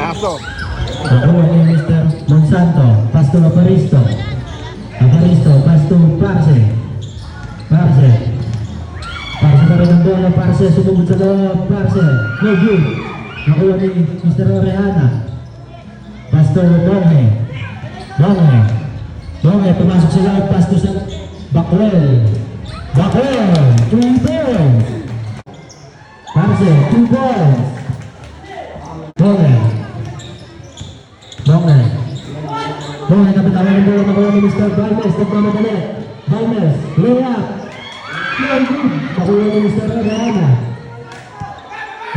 Aso. Nakuha ni Mr. Monsanto. Pass to Aparisto. Aparisto. Pass to Parce. Parce. Parce na rin ang bola. Parce sumugod sa loob. Parce. No good. Nakuha ni Mr. Orellana. Pass to Bonge. Bonge. Bonge. Pumasok sa loob. Pass to sa Backwell. Backwell. 3 points. Parce. 2 points. Bonge. Bonge. Bonge. Napitawan ng bola. Nakuha ni Mr. Balmes. Nagmamadali. Balmes. Layup. Nakuha ni Mr. Orellana.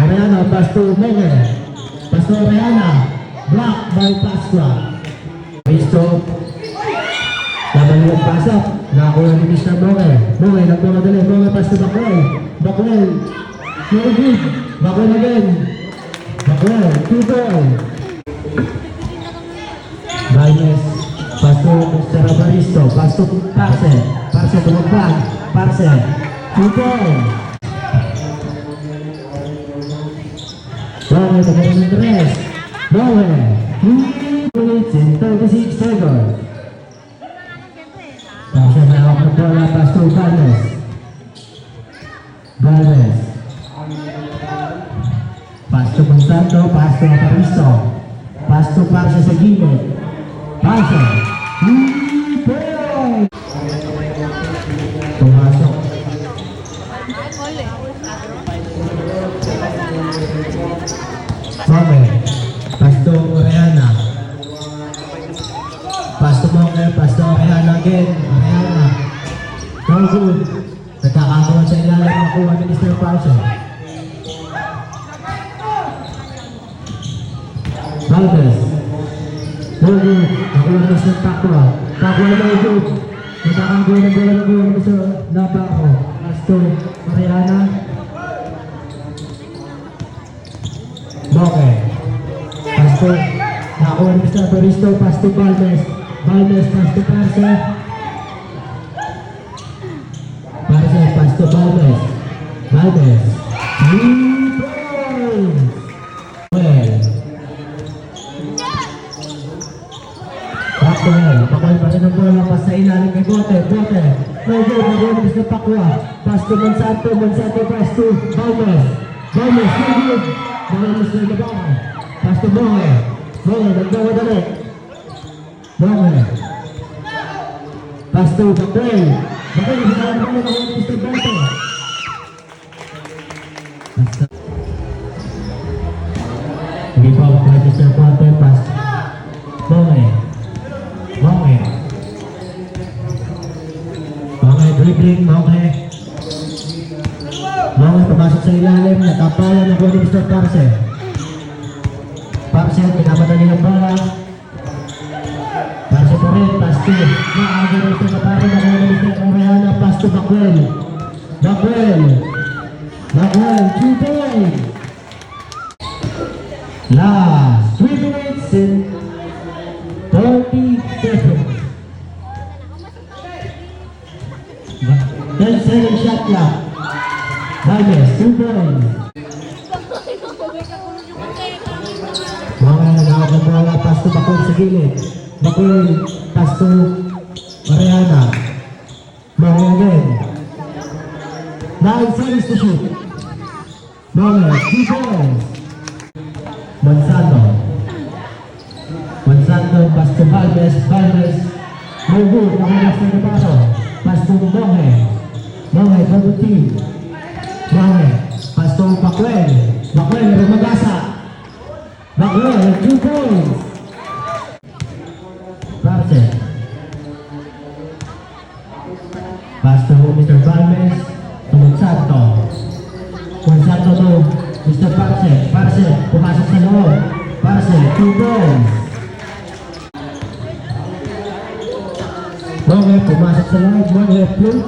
Orellana. Pass to Bonge. Pass to Orellana. Block by Pasqua. Aristo. Laban yung pasok. Nakakuha ni Mr. Bonge. Bonge. Nagmamadali. Bonge. Pass to Backwell. Backwell. No good. Backwell again. Backwell. 2 points. Balmes. Pass to Mr. Aparisto. Pass to Parce. Parce tumagpag. Parce. 2 points. Bonge. Tumagpag ng tres. Bonge. 3 minutes and 36 seconds. Parce na ako ng bola. Pass to Balmes. Balmes. Pass to Monsanto. Pass to Aparisto. Pass to Parce sa gilid. Parce. 3 points. Pumasok. Bonge. Pass to Orellana. Pass to Bonge. Pass to Orellana again. Orellana. No good. Nagkakagawa sa ilalim. Nakuha ni Mr. Parce. Balmes. No good. Nakuha ni Mr. Pasqua. Pasqua no good. Nagkakagawa ng bola ng bola ni Mr. Navarro. Pass to Orellana. Bonge. Pass to nakuha ni Mr. Aparisto. Pass to Balmes. Balmes. Pass to Parce. Parce. Pass to Balmes. Balmes. 3 points. Well. Backwell. Backwell pa rin ang bola. Pass sa ilalim kay Bote. Bote. No good. Nakuha ni Mr. Pasqua. Pass to Monsanto. Monsanto. Pass to Balmes. Balmes. No good. Balmes na nabakan. Pass to Bonge. Bonge. Nagdawadali. Bonge. Pass to Backwell. Backwell. Hinahan mo na nakuha ni Mr. Bote. Hindi pa ako kay Mr. Bote. Pass. Bonge. Bonge. Bonge. Dribbling. Bonge. Bonge. Pumasok sa ilalim. Nakapayan ako ni Mr. Parce. Parce. Pinamadali ang bola. Parce pa rin. Pass to. Nakaagay ito na parang ako ni Mr. Orellana. Pass to Backwell. Backwell. Backwell. 2 points. Last 3 minutes and 30 seconds. 10-second shot clock. Balmes, 2 points. Mga nagawag ng bola. Pass to Backwell sa gilid. Backwell. Pass to Orellana. Bonge again. 9 seconds to shoot. Bonge, 2 points. Monsanto. Monsanto. Pass to Balmes. Balmes. No good. Nakalas na nabaso. Pass to Bonge. Bonge, double team. Bonge. Pass to Backwell. Backwell, rumagasa. Backwell, 2 points. Parce. Pass to Mr. Balmes. To Monsanto. Monsanto to Mr. Parce. Parce, pumasok sa loob. Parce, 2 points. Bonge, pumasok sa loob. Bonge, blue.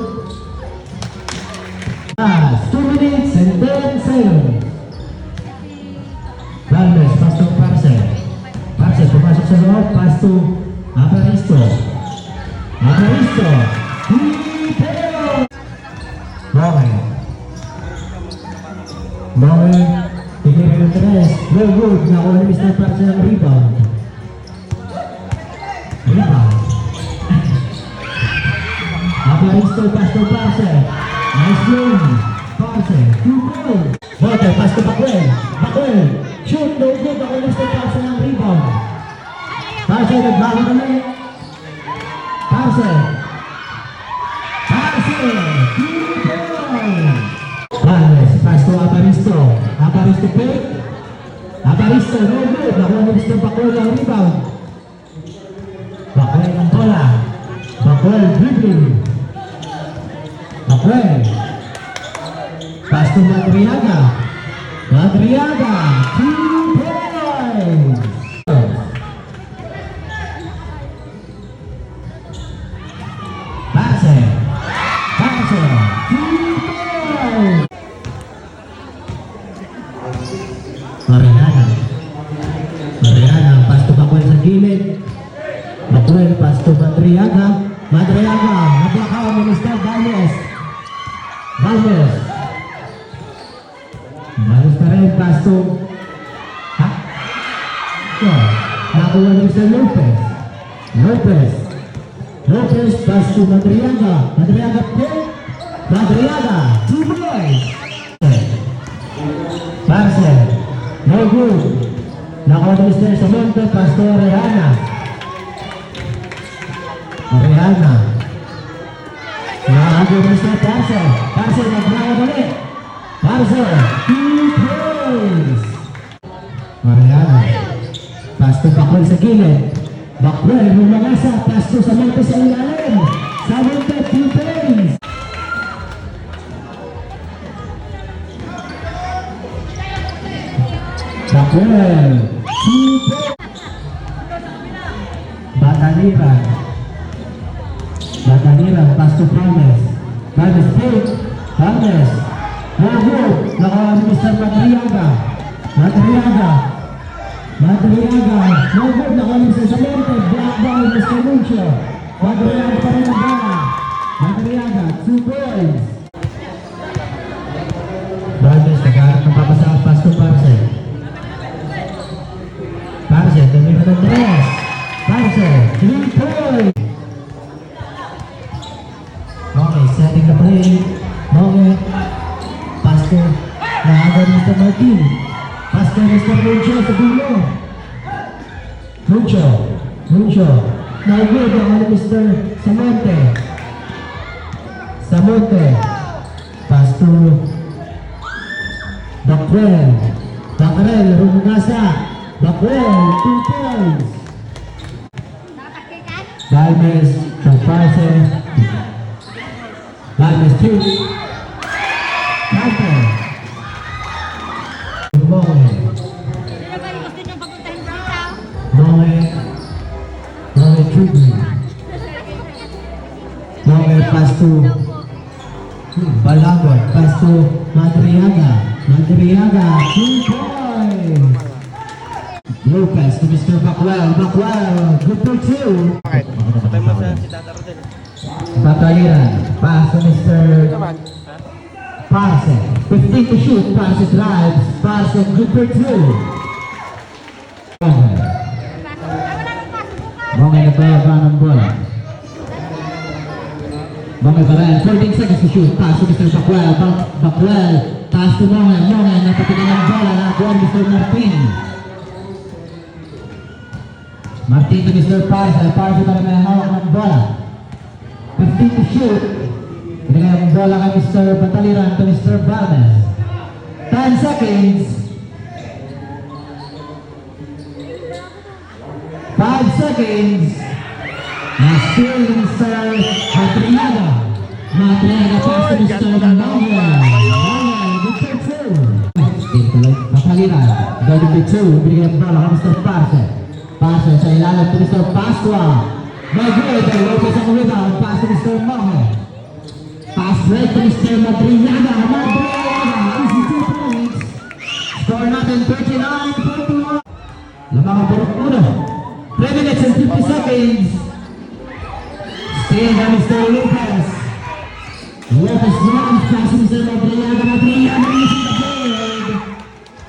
Last 2 minutes and 10 seconds. Balmes, pass to Parce. Parce, pumasok sa loob. Pass to Aparisto. Aparisto. 3 points. Bonge. Bonge, tigil yung tres. No good. Nakuha ni Mr. Parse ng rebound. Rebound. Aparisto, pass to Parse. Nice game. Parse, 2 goals. Bote, pass to Bakwel. Bakwel. Shoot, no good. Nakuha ni Mr. Parse ng rebound. Parse, nagbago kami. Parse. Parse, 2 goals. Valles, pass to Aparisto. Aparisto pick. Aparisto, no good. Nakuha ni Mr. Bakwel ang rebound. Bakwel ang bola. Bakwel dribbling. Bakwel. Pass to Madriaga. Madriaga, 2 points. Parse. Parse, 2 points. Mariana. Mariana, pass to Bakwel sa gilid. Bakwel, pass to Madriaga. Madriaga, naglakaw ni Mr. Valles. Valles. Valles pa rin, pass to... Ha? So, nakuha ni Mr. Lopez. Lopez. Lopez, pass to Madriaga. Madriaga, pick. Madriaga, 2 points. Parse. No good. Nakuha ni Mr. Samonte, pass to Rehana. Rehana. Nakago ni Mr. Parse. Parse, nagbago ulit. Parse, 2 points. Rehana. Pass to Bakwel sa gilid. Bakwel, lumangasa. Pass to Samonte sa ilalim. Samonte, 2 points. Bakwel, 2 points. Bataliran. Bataliran, pass to Valles. Valles, pick. Valles. No good. Nakawa ni Mr. Madriaga. Madriaga. Madriaga. No good. Nakawa ni Mr. Samonte. Black ball, Mr. Lucio. Madriaga pa rin ang bola. Madriaga, 2 points. Valles, nagkaharap ng papasakot, pass to Parse. Parse, tumira ng dress. Parse, 3 points. Okay, setting the play. Okay. Pass to Naaga Mr. Martin. Pass to Mr. Lucio sa dulo. Lucio. Lucio. Nagod ako ni Mr. Samonte. Samonte. Pass to Bakwel. Bakwel, rumugasa. Bakwel, 2 points. Valmes, to Parse. Valmes, 2. Kante. Monge. Monge. Monge, Tribune. Monge, pass to Balagon. Pass to Madriaga. Madriaga, 2 points. Lopez to Mr. Bakwel. Bakwel, good for 2. Bataliran, pass to Mr. Parse. 15 to shoot. Parse drives. Parse, good for 2. Monge nagbayaba ng bola. Monge pa rin. 14 seconds to shoot. Pass to Mr. Bakwel. Bakwel. Pass to Monge. Monge napatigan ng bola. Nakakuha Mr. Martin. Martin to Mr. Parse. Parse pa rin may hawak ng bola. 15 to shoot. Pinagay ang bola kay Mr. Bataliran to Mr. Valmes. 10 seconds. 5 seconds. Na-steal ni Mr. Madriaga. Madriaga pass to Mr. Monge. Monge, good for 2. Bataliran. Good for 2. Pinagay ang bola kay Mr. Parse. Parse sa ilalim to Mr. Pasqua. Mag-good. Lopez ang rebound. Pass to Mr. Monge. Pass right to Mr. Madriaga. Madriaga. Easy 2 points. Score natin 39-41. Lamang ang buruk uno. 3 minutes and 50 seconds. Still by Mr. Lopez. Lopez drives. Pass to Mr. Madriaga. Madriaga. Easy the board.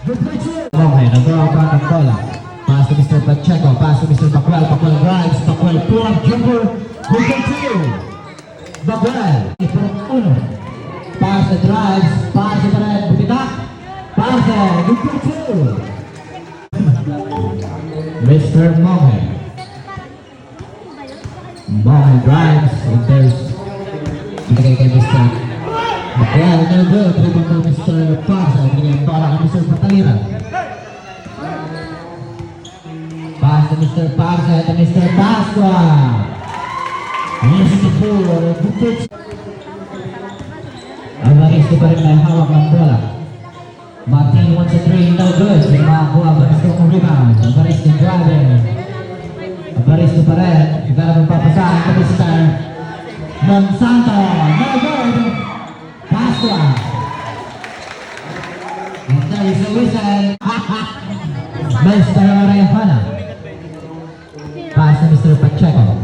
Good for 2. Okay, Nakuha pa ng bola. Pass to Mr. Pacheco. Pass to Mr. Bacuel. Bacuel drives. Bacuel pull-up jumper. Good for 2. Bacuel. Por 1. Pass the drives. Pass the red. Bumitak. Pass it. Good for 2. Mr. Mohen. Mohen drives. And there's binigay kay Mr. Bacuel. No good. Dribble to Mr. Parsa. Binigay ang bola kay Mr. Patalira. Pass to Mr. Parsa to Mr. Pasqua. Yes, the ball. Good pitch. Alvaristo pa rin may hawak ng bola. Martin wants a 3, no good. Makakuha Alvaristo kung rebound. Alvaristo driving. Alvaristo pa rin. Kaya naman papasahan to Mr. Monsanto. No good. Pasqua. And there is a whistle. Mr. Orejana. Pass to Mr. Pacheco.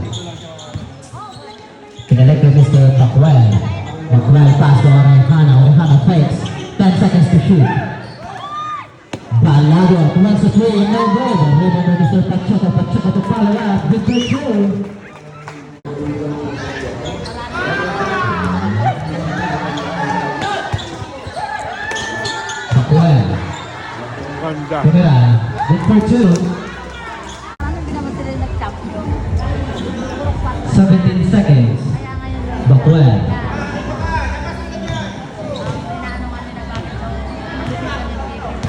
Pinalik to Mr. Bacuel. Bacuel pass to Orejana. Orejana fakes. 10 seconds to shoot. Balago wants a 3. No good. Rebound to Mr. Pacheco. Pacheco to follow up. Good for 2. Bacuel. Tumira. Good for 2. 17 seconds. Bacuel.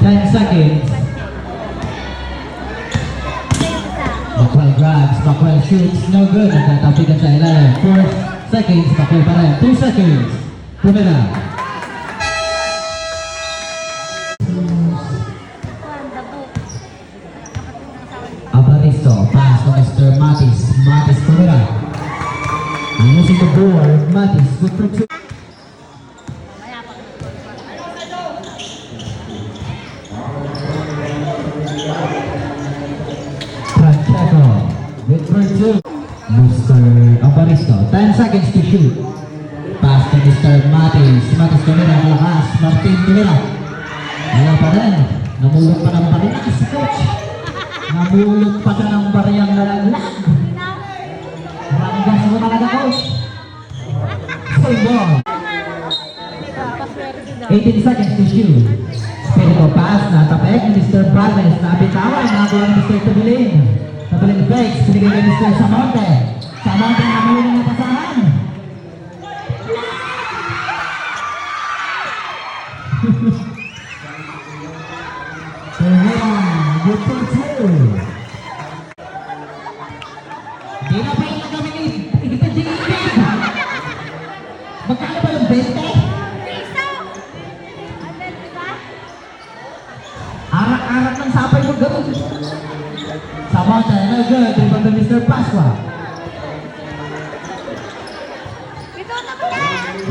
10 seconds. Bacuel grabs. Bacuel shoots. No good. Nagtatapigan sa ilalim. 4 seconds. Bacuel pa rin. 2 seconds. Tumira. Alvaristo. Pass to Mr. Matis. Matis Tumira. Using the board. Matis. Good for 2. Pacheco. Good for 2. Mr. Alvaristo. 10 seconds to shoot. Pass to Mr. Matis. Matis Tumira. Malakas. Martin Tumira. Wala pa rin. Namulot pa ng bariyang si coach. Namulot pa siya ng bariyang nalaglag. Maraming gas mo talaga, coach. Same ball. 18 seconds to shoot. Spirito pass na tapek ni Mr. Balmes. Nabitawan. Nakakuha ni Mr. Tabilin. Tabilin fakes. Pinigay kay Mr. Samonte. Samonte na muli ng napasahan. Good for 2. Di na pa yung nagamitin. Ikitin-tingin. Magkano ba yung 20? Arak-arak ng sapay mo gano'n. Samonte, no good. Rebound to Mr. Pasqua.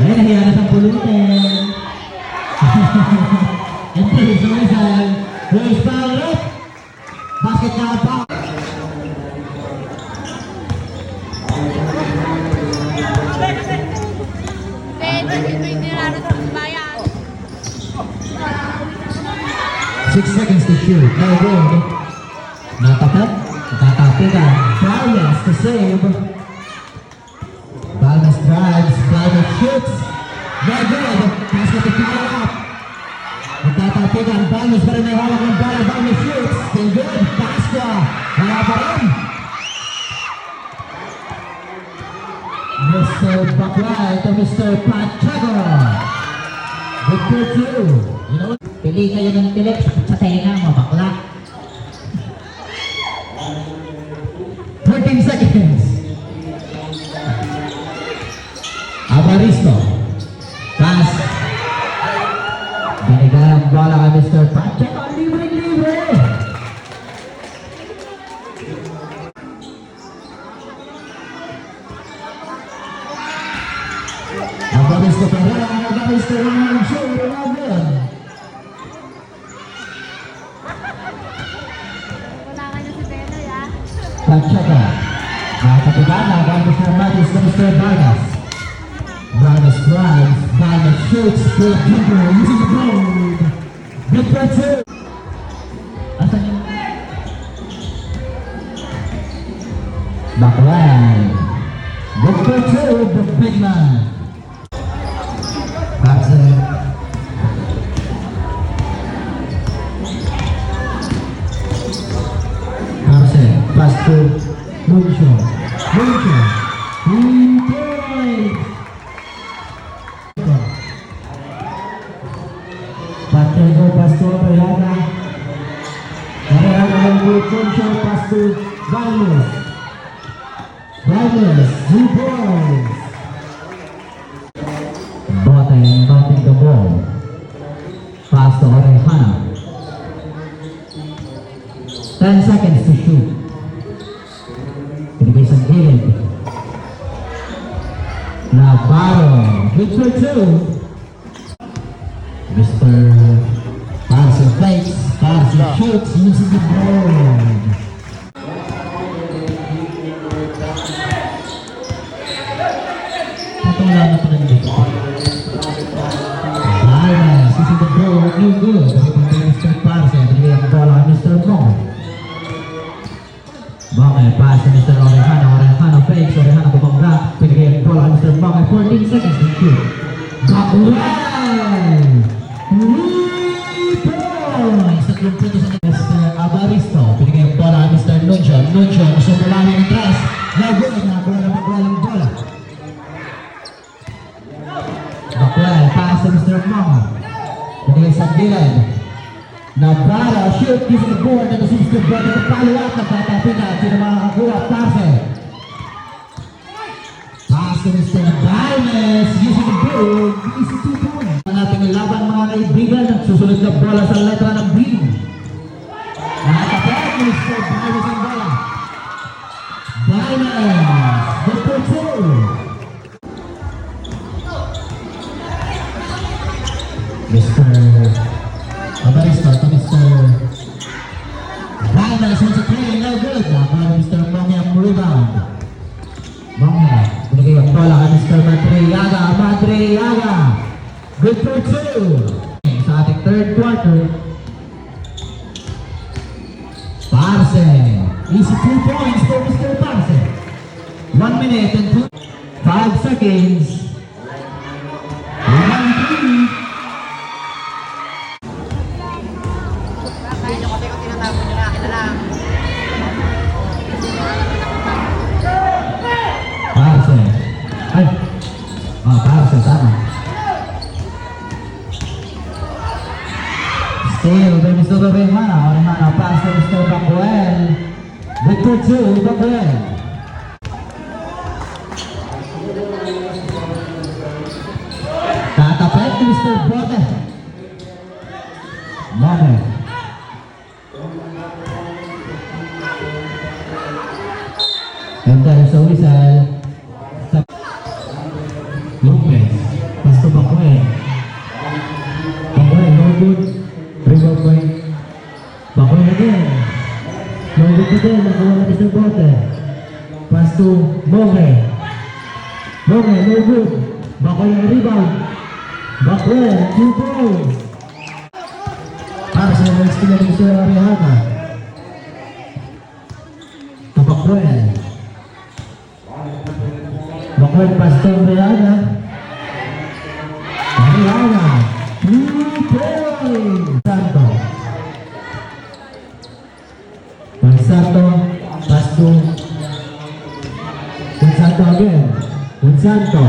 Ay, nahiya na sa pulutin. And there is a whistle. Here's foul up. Basket na pa. Six seconds to shoot. No good. Natapat. Tatapigan. Balmes to save. Balmes drives. Balmes shoots. No good. Basket to foul up. Nagtatapigan. Balmes pa rin may hawak ng bola. Balmes shoots. Still good. Pasqua. Wala pa rin. Mr. Bacuel to Mr. Pacheco. Good for 2. You know, pili kayo ng pili sa tenga mo, bakla. 13 seconds. Alvaristo. Pass. Binigay ang bola kay Mr. Pacheco. Libre-libre. Alvaristo pa rin. Alvaristo rin ang shoot. Pacheco. Nakakapagana. Gamit ng Matis na Mr. Vargas. Vargas drives. Vargas shoots. Good keeper. Using the board. Good for 2. At Backwell. Good for two, the big man. Parse. Parse, pass to Muncho. Muncho. 3 points. Pacheco, pass to Bayana. Bayana with Muncho, pass to Valles. Valles, 2 points. Boateng batting the ball. Pass to Orejana. 10 seconds to shoot. Binigay sa gilid. Navarro, good for two. Mr. Parse fakes, Parse shoots using the board. Patula na pala dito. Valles, using the board, no good. Binigay Mr. Parse, binigay ang bola kay Mr. Mong. Mongay, pass to Mr. Orejana. Orejana fakes, Orejana bumangga. Pinigay ang bola kay Mr. Mongay, 14 seconds to shoot. Backwell! 3 points! Tatlong punto sa Mr. Abaristo. Pinigay ang bola kay Mr. Nuncio. Nuncio, gusto mo lang ng tres. No good, nakakuha na Backwell ang bola. Backwell, pass to Mr. Mongay. Pinigay sa gilid. Navarro, shoot, using the board, and the system board, at the follow-up, nagtatapin na, sino makakakuha, Parse. Pass to Mr. Valles, using the board, easy 2 points. Ang ating laban mga kaibigan, susunod na bola sa letra ng B. Nakatapit ni Mr. Valles ang bola. Valles, good for two. Mr. Abaristo to Mr. Valles once again, no good. Nakakala Mr. Mongay ang rebound. Mongay, binigay ang bola kay Mr. Madriaga. Madriaga, good for two. Sa ating third quarter, Parse, easy 2 points for Mr. Parse. 1 minute and 5 seconds. 1-3. Parse. Ay. Parse, tama. Still by Mr. Orejana. Orejana, pass to Mr. Backwell. Good for two, Backwell. Tatapet ni Mr. Bote. Mone. And there is a whistle. Lopez, pass to Backwell. Backwell, no good. Rebound point. Backwell again. No good again. Nakuha na Mr. Bote. Pass to Mongay. Mongay, no good. Backwell ang rebound. Backwell, 2 points. Para sa next team ng Mr. Orejana. To Backwell. Backwell, pass to Orejana. Orejana, 3 points. Santo. Santo, pass to Santo again. Santo,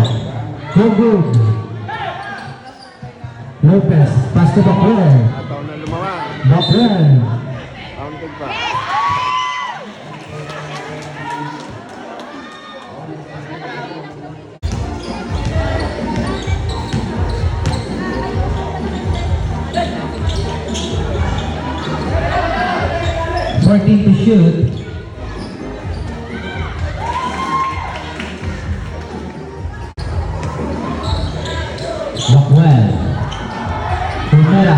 no good. Lopez, pass to Backwell. Taon na lumawan. Backwell. Counting pa. To shoot. Backwell. Primera.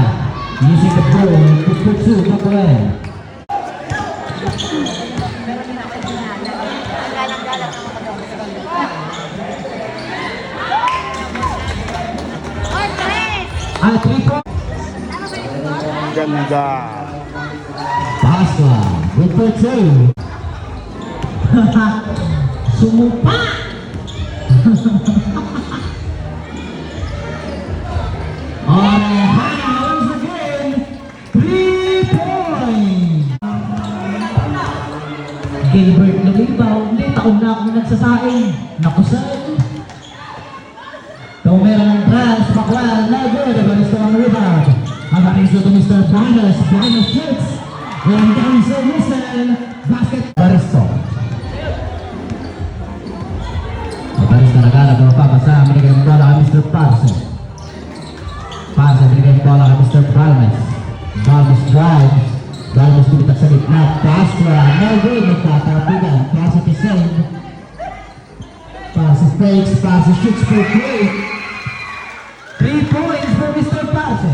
Using the ball. Good for two, Backwell. Ah, 3 points. Ganda. Paswa. Good for two. Sumupa! Orejana once again, 3 points! Gilbert lumibaw, hindi taon na akong nagsasaing. Nakusan. Tomera ng trans, Bakwal, no good. Evaristo ang rebound. Evaristo to Mr. Banos, Banos shoots. And down so Wilson, basket. Evaristo. Evaristo naglalag ng papasa, binigay ng bola kay Mr. Parse. Parse, binigay ng bola kay Mr. Balmes. Balmes drives. Balmes kumitak sa gitna. Pastra, no good. Nagtatapigan. Parse to save. Parse fakes, Parse shoots for 3. 3 points for Mr. Parse.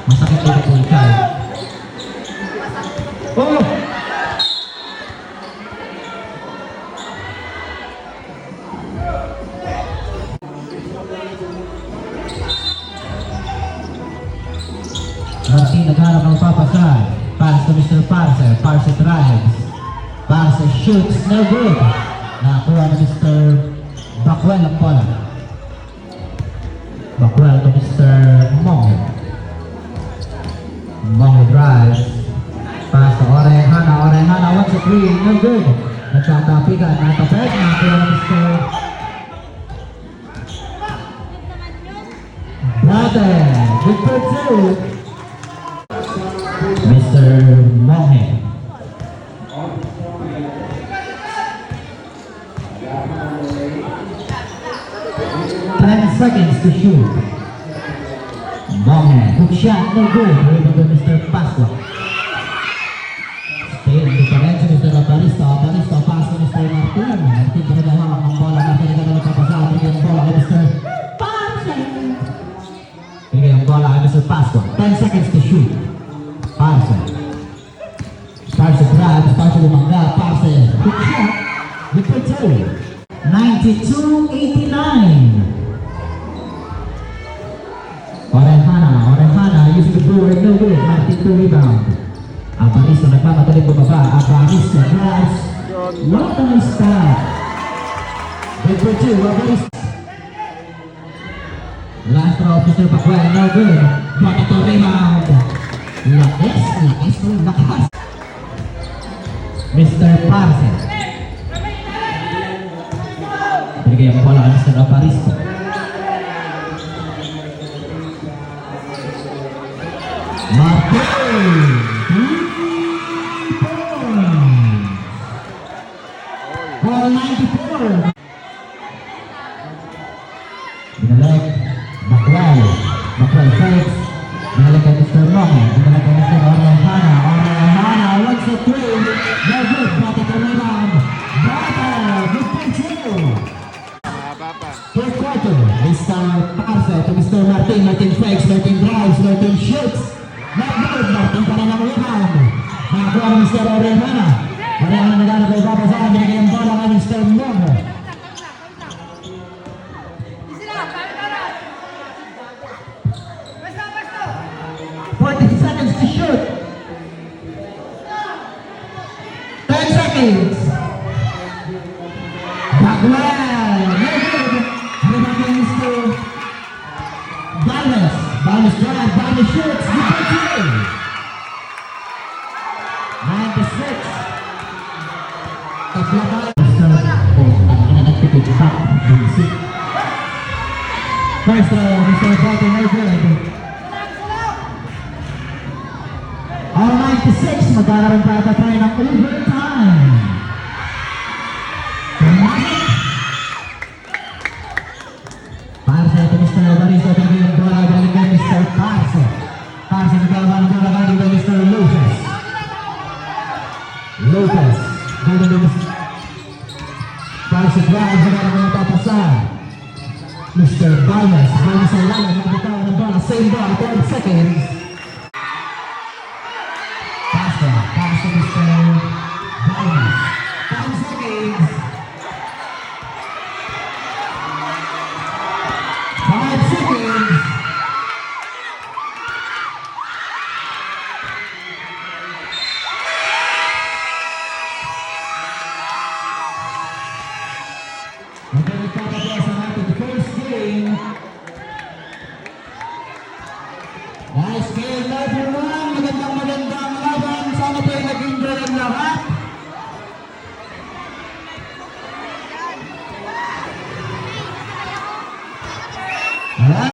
Masakit ito po ito. Oh! Martin naghanap ng papasay. Pass to Mr. Parse. Parse drives. Parse shoots. No good. Nakakuha na Mr. Bakwel ang bola. Bakwel to Mr. Monge. Monge drives. Pass to Orejana. Orejana wants a 3. No good. Nagtatapigan. Natapet. Nakakuha na Mr. Brother. Good for 2. Mr. Monge. 10 seconds to shoot. Monge, hook shot, no good. Rebound by Mr. Pasqua. Still, difference Mr. Aparisto. Aparisto, pass to Mr. Martin. Martin pinagahawak ng bola. Martin ka na nagpapasama. Bigay ang bola kay Mr. Parse. Bigay ang bola kay Mr. Pasqua. 10 seconds to shoot. Parse. Parse drives. Parse lumangga. Parse, hook shot. Good for 2. 92-89. Orejana using the board, no good. Martin to rebound. Aparisto nagmamadaling bumaba. Aparisto drives. What a stop. Good for 2. Aparisto. Last throw of Mr. Bakwel, no good. Bata to rebound. Lakas. Mr. Parse. Bigay ang bola kay Mr. Aparisto. Martin! 3 points! 494! Binalag, Bakwel. Bakwel fakes. Binalag kay Mr. Monge. Binalag kay Mr. Orejana. Orejana wants a 3. No good. Bata to rebound. Bata! Good for 2. Third quarter, Mr. Parse to Mr. Martin. Martin fakes, Martin drives, Martin shoots. Not good, Martin pa rin ang rebound. Nakakuha ng Mr. Orejana. Orejana naghanap ay papasaan. Binigay ang bola kay Mr. Monge. 40 seconds to shoot. 10 seconds. Bakwel. No good. Rebound by Mr. Balmes. Balmes drive. Balmes shoots. Good for 2. 96. Kaslapan. First throw, Mr. Balto, no good. All 96, magkakaroon pa ata tayo ng overtime. Parse ito Mr. Evaristo, tabi yung bola, galing kay Mr. Parse. Parse nagkakaroon ng bola, galing kay Mr. Lopez. Lopez, galing kay Mr. Parse drive, nagkakaroon ng papasan. Mr. Balmes, Balmes ang lalang, nagbitawan ng bola, same ball, 12 seconds. Pass to Mr. Balmes. 5 seconds. 5 seconds. Okay, nagpapatias ang ating first game. Nice game, everyone. Magandang laban. Sana po ay nag-enjoy ang lahat. Alright.